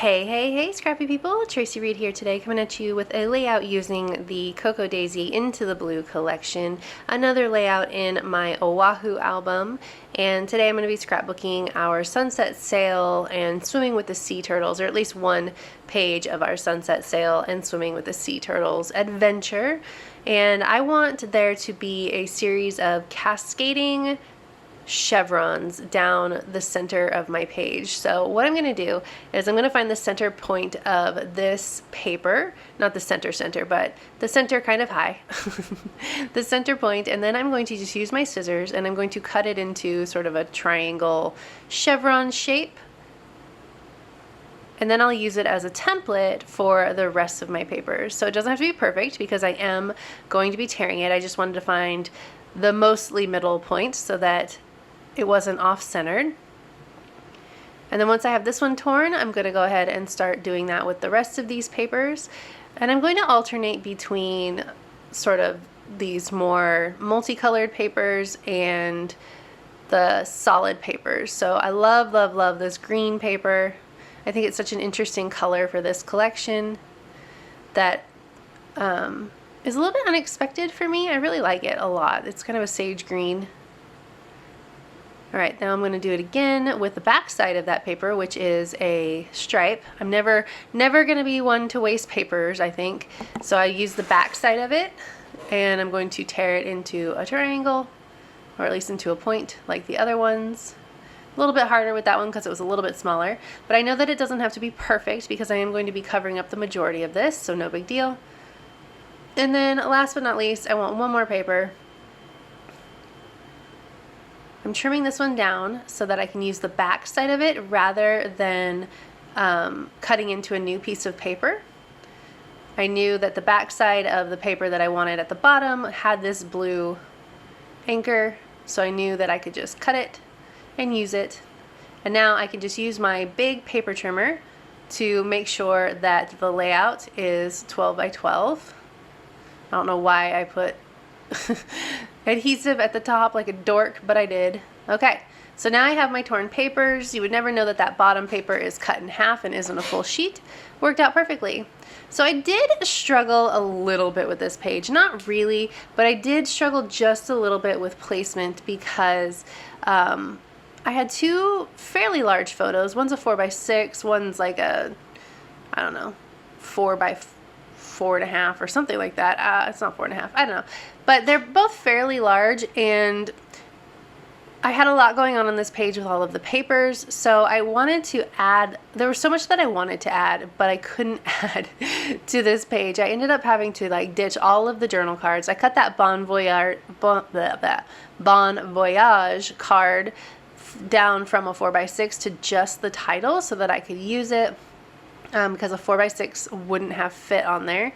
Hey, Scrappy people! Tracy Reed here today, coming at you with a layout using the Cocoa Daisy Into the Blue collection, another layout in my Oahu album, and today I'm going to be scrapbooking our sunset sail and swimming with the sea turtles, or at least one page of our sunset sail and swimming with the sea turtles adventure. And I want there to be a series of cascading chevrons down the center of my page. So what I'm going to do is I'm going to find the center point of this paper, not the center, but the center kind of high, the center point, and then I'm going to just use my scissors and I'm going to cut it into sort of a triangle chevron shape. And then I'll use it as a template for the rest of my papers. So it doesn't have to be perfect because I am going to be tearing it. I just wanted to find the mostly middle point so that it wasn't off-centered. And then once I have this one torn, I'm going to go ahead and start doing that with the rest of these papers. And I'm going to alternate between sort of these more multicolored papers and the solid papers. So I love this green paper. I think it's such an interesting color for this collection that is a little bit unexpected for me. I really like it a lot. It's kind of a sage green. Alright, now I'm going to do it again with the back side of that paper, which is a stripe. I'm never going to be one to waste papers, I think. So I use the back side of it, and I'm going to tear it into a triangle, or at least into a point like the other ones. A little bit harder with that one because it was a little bit smaller, but I know that it doesn't have to be perfect because I am going to be covering up the majority of this, so no big deal. And then last but not least, I want one more paper. I'm trimming this one down so that I can use the back side of it rather than cutting into a new piece of paper. I knew that the back side of the paper that I wanted at the bottom had this blue anchor, so I knew that I could just cut it and use it. And now I can just use my big paper trimmer to make sure that the layout is 12 by 12. I don't know why I put adhesive at the top like a dork, but I did. Okay, so now I have my torn papers. You would never know that that bottom paper is cut in half and isn't a full sheet. Worked out perfectly. So I did struggle a little bit with this page. Not really, but I did struggle just a little bit with placement because I had two fairly large photos. One's a 4x6, one's like a, I don't know, 4x4.5 or something like that. It's not 4.5, I don't know. But they're both fairly large, and I had a lot going on this page with all of the papers, so I wanted to add, there was so much that I wanted to add, but I couldn't add to this page. I ended up having to like ditch all of the journal cards. I cut that Bon Voyage card down from a 4x6 to just the title so that I could use it because a 4x6 wouldn't have fit on there.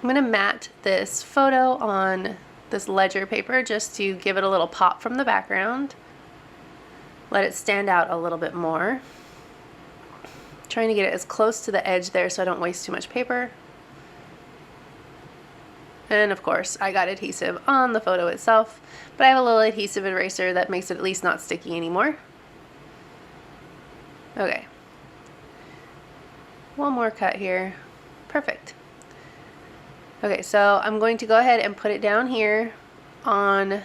I'm going to mat this photo on this ledger paper just to give it a little pop from the background. Let it stand out a little bit more. Trying to get it as close to the edge there so I don't waste too much paper. And of course, I got adhesive on the photo itself, but I have a little adhesive eraser that makes it at least not sticky anymore. Okay. One more cut here. Perfect. Okay, so I'm going to go ahead and put it down here on,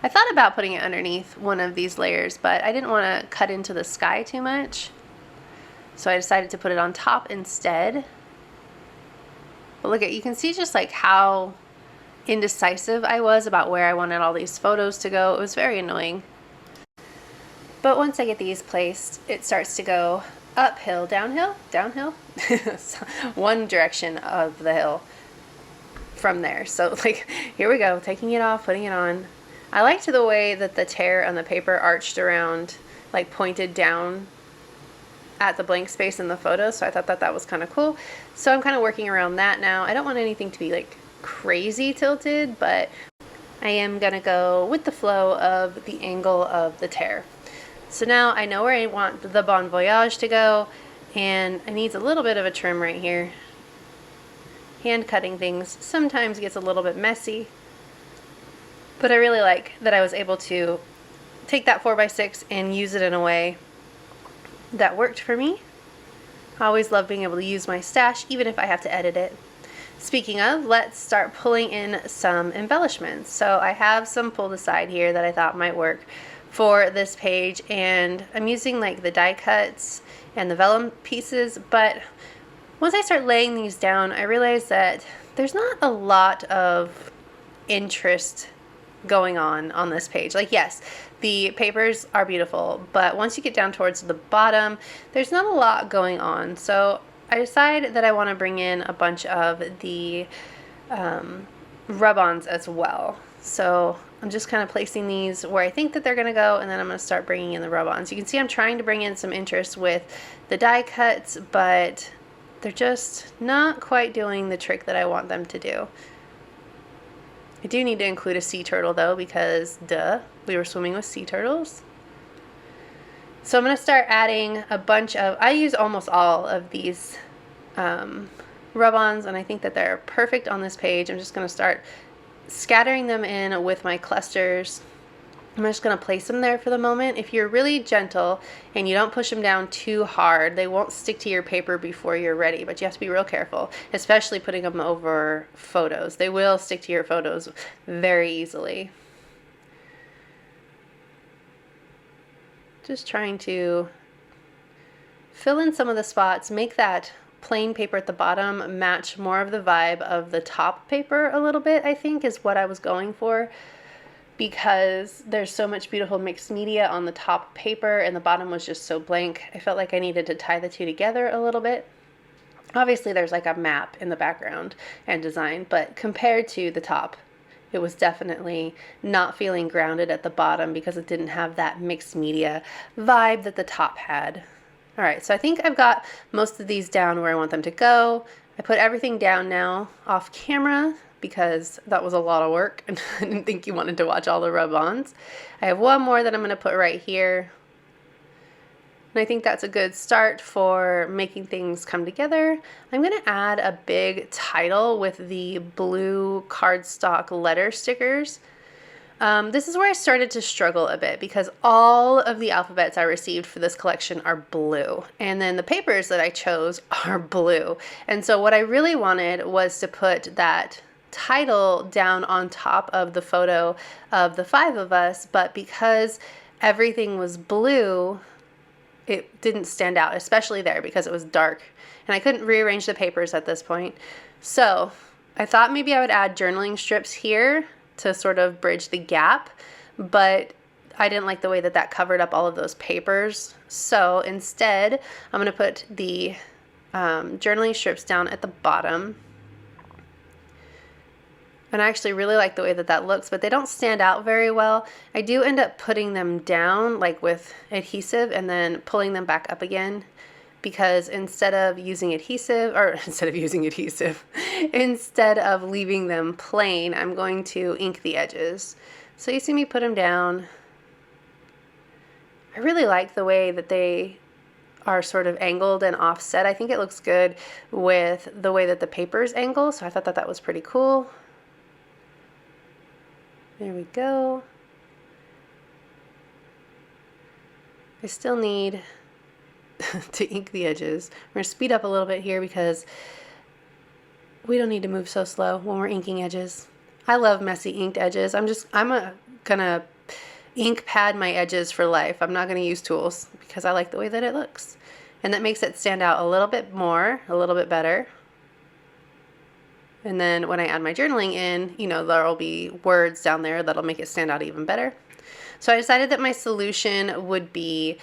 I thought about putting it underneath one of these layers, but I didn't want to cut into the sky too much. So I decided to put it on top instead. But look at, you can see just like how indecisive I was about where I wanted all these photos to go. It was very annoying. But once I get these placed, it starts to go uphill, downhill, one direction of the hill from there. So like, here we go, taking it off, putting it on. I liked the way that the tear on the paper arched around, like pointed down at the blank space in the photo, so I thought that that was kind of cool. So I'm kind of working around that now. I don't want anything to be like crazy tilted, but I am gonna go with the flow of the angle of the tear. So now I know where I want the Bon Voyage to go, and it needs a little bit of a trim right here. Hand cutting things sometimes gets a little bit messy, but I really like that I was able to take that 4x6 and use it in a way that worked for me. I always love being able to use my stash, even if I have to edit it. Speaking of, let's start pulling in some embellishments. So I have some pulled aside here that I thought might work for this page, and I'm using like the die cuts and the vellum pieces, but once I start laying these down, I realize that there's not a lot of interest going on this page. Like, yes, the papers are beautiful, but once you get down towards the bottom, there's not a lot going on. So I decide that I want to bring in a bunch of the rub-ons as well. So I'm just kind of placing these where I think that they're going to go, and then I'm going to start bringing in the rub-ons. You can see I'm trying to bring in some interest with the die cuts, but they're just not quite doing the trick that I want them to do. I do need to include a sea turtle though, because duh, we were swimming with sea turtles. So I'm going to start adding a bunch of, I use almost all of these rub-ons, and I think that they're perfect on this page. I'm just going to start scattering them in with my clusters. I'm just going to place them there for the moment. If you're really gentle and you don't push them down too hard, they won't stick to your paper before you're ready, but you have to be real careful, especially putting them over photos. They will stick to your photos very easily. Just trying to fill in some of the spots, make that plain paper at the bottom match more of the vibe of the top paper a little bit, I think is what I was going for, because there's so much beautiful mixed media on the top paper and the bottom was just so blank. I felt like I needed to tie the two together a little bit. Obviously there's like a map in the background and design, but compared to the top, it was definitely not feeling grounded at the bottom because it didn't have that mixed media vibe that the top had. All right, so I think I've got most of these down where I want them to go. I put everything down now off camera because that was a lot of work and I didn't think you wanted to watch all the rub-ons. I have one more that I'm going to put right here. And I think that's a good start for making things come together. I'm going to add a big title with the blue cardstock letter stickers. This is where I started to struggle a bit because all of the alphabets I received for this collection are blue, and then the papers that I chose are blue. And so what I really wanted was to put that title down on top of the photo of the 5 of us, but because everything was blue, it didn't stand out, especially there because it was dark and I couldn't rearrange the papers at this point. So I thought maybe I would add journaling strips here to sort of bridge the gap, but I didn't like the way that that covered up all of those papers. So instead, I'm going to put the journaling strips down at the bottom. And I actually really like the way that that looks, but they don't stand out very well. I do end up putting them down like with adhesive and then pulling them back up again, because instead of using adhesive, instead of leaving them plain, I'm going to ink the edges. So you see me put them down. I really like the way that they are sort of angled and offset. I think it looks good with the way that the paper's angle, so I thought that that was pretty cool. There we go. I still need to ink the edges. We're going to speed up a little bit here because we don't need to move so slow when we're inking edges. I love messy inked edges. I'm gonna ink pad my edges for life. I'm not gonna use tools because I like the way that it looks. And that makes it stand out a little bit more, a little bit better. And then when I add my journaling in, you know, there'll be words down there that'll make it stand out even better. So I decided that my solution would be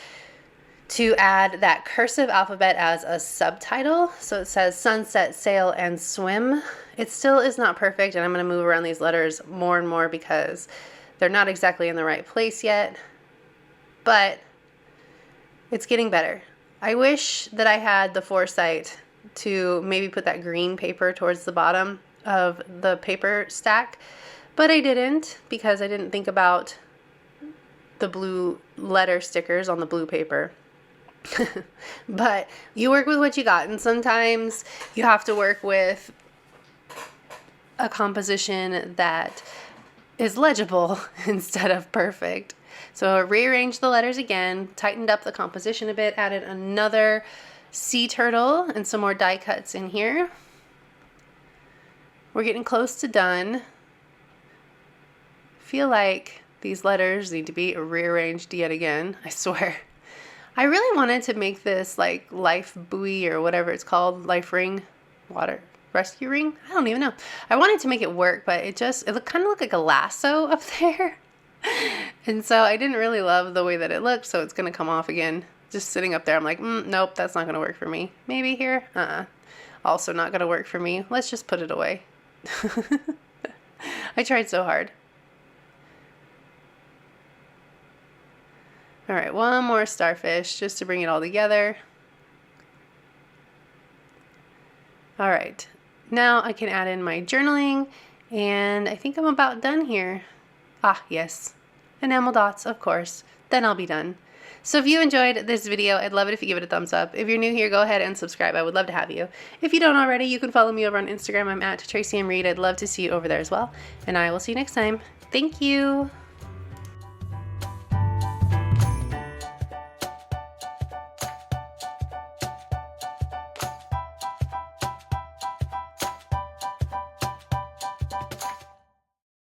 to add that cursive alphabet as a subtitle. So it says sunset, sail, and swim. It still is not perfect, and I'm going to move around these letters more and more because they're not exactly in the right place yet, but it's getting better. I wish that I had the foresight to maybe put that green paper towards the bottom of the paper stack, but I didn't because I didn't think about the blue letter stickers on the blue paper. But you work with what you got, and sometimes you have to work with a composition that is legible instead of perfect. So I rearranged the letters again, tightened up the composition a bit, added another sea turtle and some more die cuts in here. We're getting close to done. I feel like these letters need to be rearranged yet again, I swear. I really wanted to make this like life buoy or whatever it's called, life ring, water rescue ring. I don't even know. I wanted to make it work, but it kind of looked like a lasso up there. And so I didn't really love the way that it looked, so it's going to come off again. Just sitting up there, I'm like, nope, that's not going to work for me. Maybe here? Also not going to work for me. Let's just put it away. I tried so hard. All right, one more starfish just to bring it all together. All right, now I can add in my journaling, and I think I'm about done here. Ah, yes, enamel dots, of course. Then I'll be done. So if you enjoyed this video, I'd love it if you give it a thumbs up. If you're new here, go ahead and subscribe. I would love to have you. If you don't already, you can follow me over on Instagram. I'm at Tracy M. Reed. I'd love to see you over there as well. And I will see you next time. Thank you.